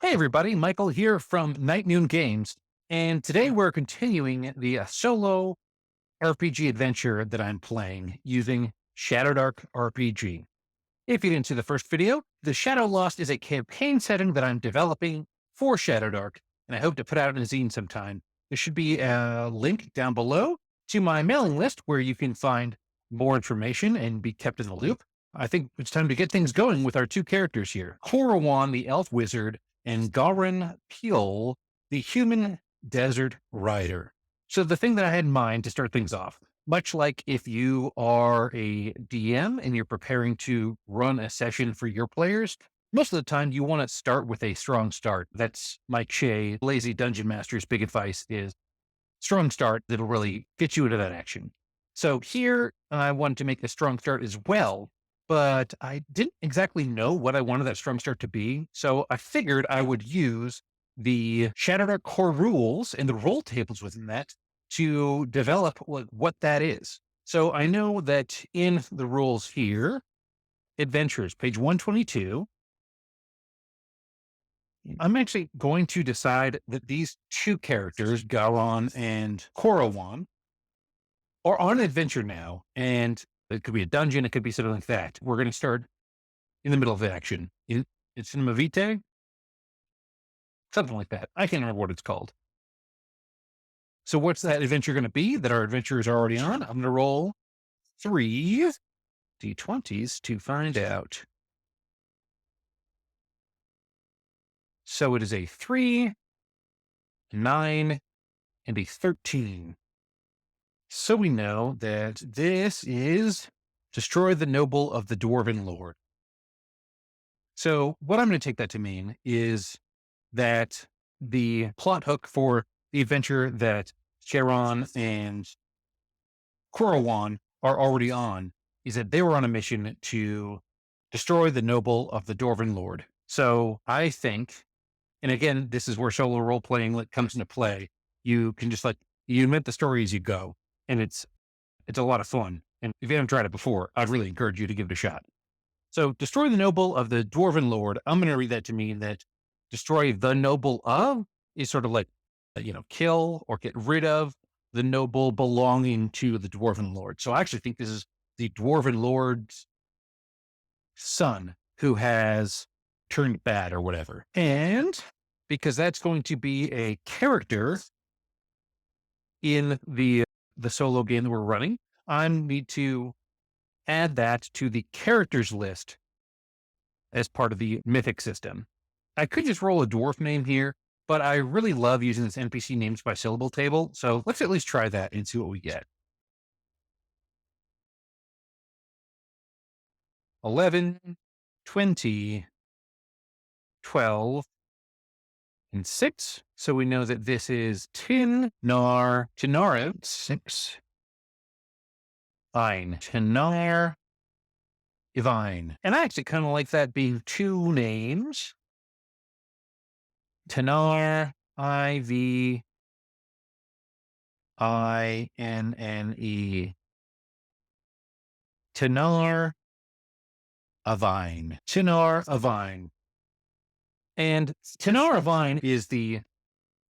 Hey everybody, Michael here from Night Noon Games, and today we're continuing the solo RPG adventure that I'm playing using Shadowdark RPG. If you didn't see the first video, the ShadowLost is a campaign setting that I'm developing for Shadowdark, and I hope to put out in a zine sometime. There should be a link down below to my mailing list where you can find more information and be kept in the loop. I think it's time to get things going with our two characters here. Qurowan, the elf wizard, and Garon Peel, the human desert rider. So the thing that I had in mind to start things off, much like if you are a DM and you're preparing to run a session for your players, most of the time you want to start with a strong start. That's Mike Shea, Lazy Dungeon Master's big advice is strong start that'll really get you into that action. So here I wanted to make a strong start as well, but I didn't exactly know what I wanted that strong start to be. So I figured I would use the Shadowdark core rules and the role tables within that to develop what that is. So I know that in the rules here, adventures, page 122, I'm actually going to decide that these two characters, Garon and Qurowan, are on an adventure now, and it could be a dungeon, it could be something like that. We're going to start in the middle of the action. It's Cinema Vitae, something like that. I can't remember what it's called. So what's that adventure going to be that our adventure is already on? I'm going to roll 3 d20s to find out. So it is a 3, 9, and a 13. So we know that this is destroy the noble of the Dwarven Lord. So what I'm going to take that to mean is that the plot hook for the adventure that Charon and Qurowan are already on is that they were on a mission to destroy the noble of the Dwarven Lord. So I think, and again, this is where solo role playing comes into play. You can just you invent the story as you go, and it's a lot of fun. And if you haven't tried it before, I'd really encourage you to give it a shot. So destroy the noble of the Dwarven Lord. I'm going to read that to mean that destroy the noble of is sort of like, kill or get rid of the noble belonging to the Dwarven Lord. So I actually think this is the Dwarven Lord's son who has turned bad or whatever. And because that's going to be a character in the solo game that we're running, I need to add that to the characters list as part of the mythic system. I could just roll a dwarf name here, but I really love using this NPC names by syllable table. So let's at least try that and see what we get. 11, 20, 12, and 6. So we know that this is Tinnar Ivinne, 6. Fine. Tinnar Ivinne. And I actually kind of like that being two names. Tinnar Ivinne. Tinnar Ivinne. Tinnar Ivinne. And Tinnar Ivinne is the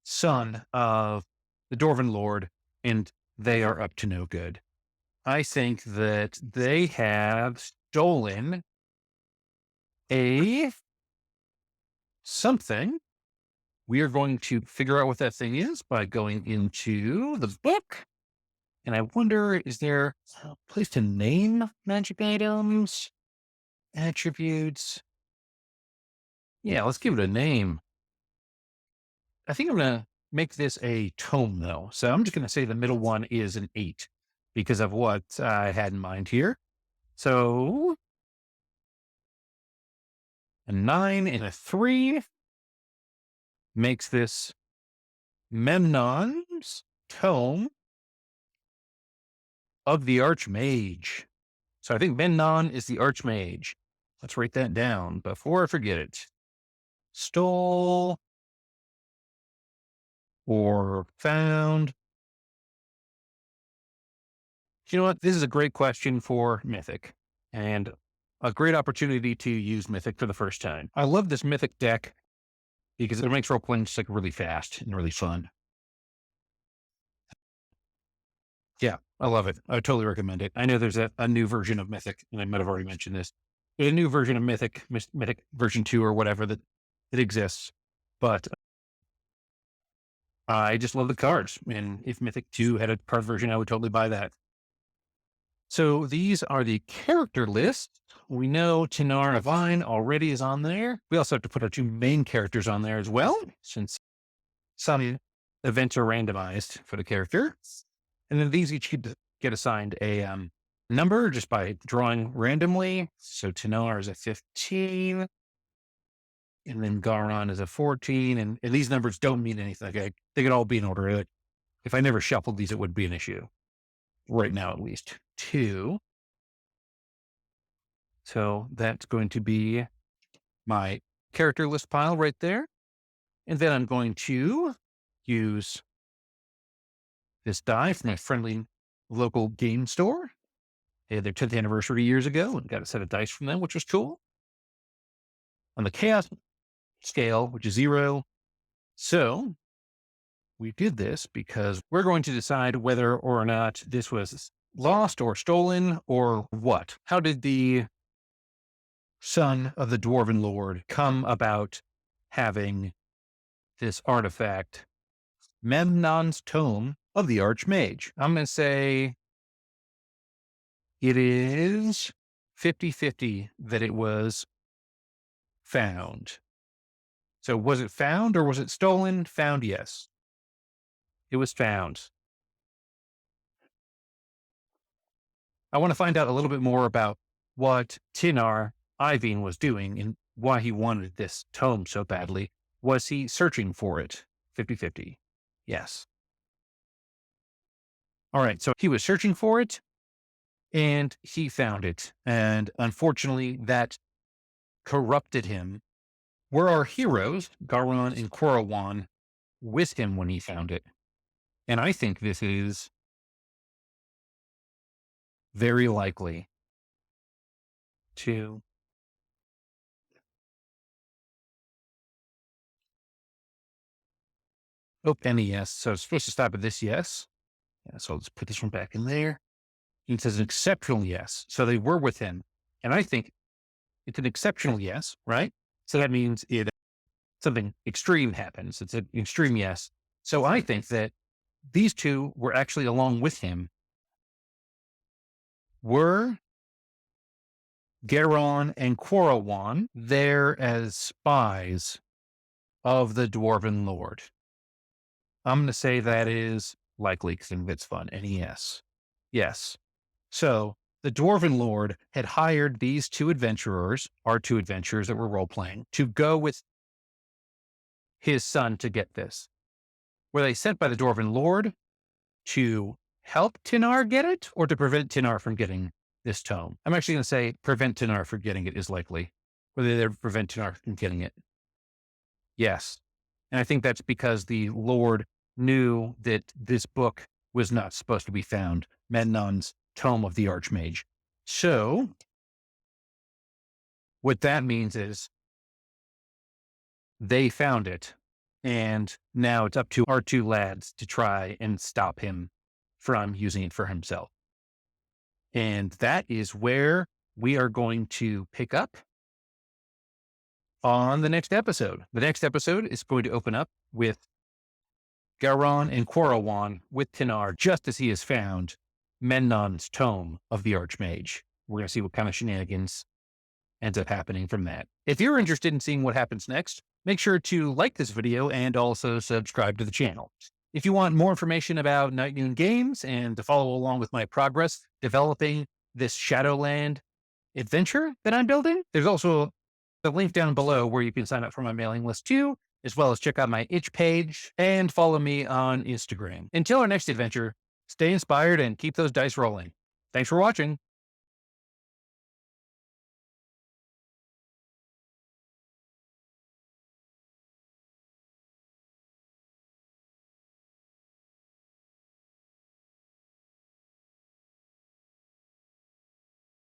son of the Dwarven Lord, and they are up to no good. I think that they have stolen a something. We are going to figure out what that thing is by going into the book. And I wonder, is there a place to name magic items, attributes? Yeah, let's give it a name. I think I'm going to make this a tome, though. So I'm just going to say the middle one is an 8 because of what I had in mind here. So a 9 and a 3 makes this Memnon's Tome of the Archmage. So I think Memnon is the Archmage. Let's write that down before I forget it. Stole or found. You know what? This is a great question for Mythic and a great opportunity to use Mythic for the first time. I love this Mythic deck because it makes role playing just like really fast and really fun. Yeah, I love it. I totally recommend it. I know there's a new version of Mythic, and I might have already mentioned this. There's a new version of Mythic, Mythic version 2 or whatever that exists. But I just love the cards. And if Mythic 2 had a card version, I would totally buy that. So these are the character lists. We know Tinnar Ivinne already is on there. We also have to put our 2 main characters on there as well, since some events are randomized for the character. And then these each get assigned a number just by drawing randomly. So Tinnar is a 15, and then Garon is a 14. And these numbers don't mean anything. Okay? They could all be in order. Like, if I never shuffled these, it would be an issue. Right now, at least. 2. So that's going to be my character list pile right there. And then I'm going to use this die from my friendly local game store. They had their 10th anniversary years ago and got a set of dice from them, which was cool. On the chaos scale, which is 0. So we did this because we're going to decide whether or not this was lost or stolen or what. How did the son of the Dwarven Lord come about having this artifact, Memnon's Tome of the Archmage? I'm going to say it is 50-50 that it was found. So was it found or was it stolen? Found, yes. It was found. I want to find out a little bit more about what Tinnar Ivinne was doing and why he wanted this tome so badly. Was he searching for it? 50-50. Yes. All right. So he was searching for it and he found it. And unfortunately, that corrupted him. Were our heroes, Garon and Qurowan, with him when he found it? And I think this is very likely to. Oh, any yes. So it's supposed to stop at this yes. Yeah, so let's put this one back in there. It says an exceptional yes. So they were with him. And I think it's an exceptional yes, right? So that means something extreme happens. It's an extreme yes. So I think that these 2 were actually along with him. Were Garon and Qurowan there as spies of the Dwarven Lord? I'm going to say that is likely because I think that's fun. And yes. Yes. So the Dwarven Lord had hired these 2 adventurers, our 2 adventurers that were role playing, to go with his son to get this. Were they sent by the Dwarven Lord to help Tinnar get it or to prevent Tinnar from getting this tome? I'm actually going to say prevent Tinnar from getting it is likely. Whether they prevent Tinnar from getting it. Yes. And I think that's because the Lord knew that this book was not supposed to be found, Memnon's Tome of the Archmage. So what that means is they found it, and now it's up to our 2 lads to try and stop him from using it for himself. And that is where we are going to pick up on the next episode. The next episode is going to open up with Garon and Qurowan with Tinnar just as he has found Memnon's Tome of the Archmage. We're going to see what kind of shenanigans ends up happening from that. If you're interested in seeing what happens next, make sure to like this video and also subscribe to the channel. If you want more information about Night Noon Games and to follow along with my progress developing this Shadowland adventure that I'm building, there's also the link down below where you can sign up for my mailing list too, as well as check out my itch page and follow me on Instagram. Until our next adventure, stay inspired and keep those dice rolling. Thanks for watching.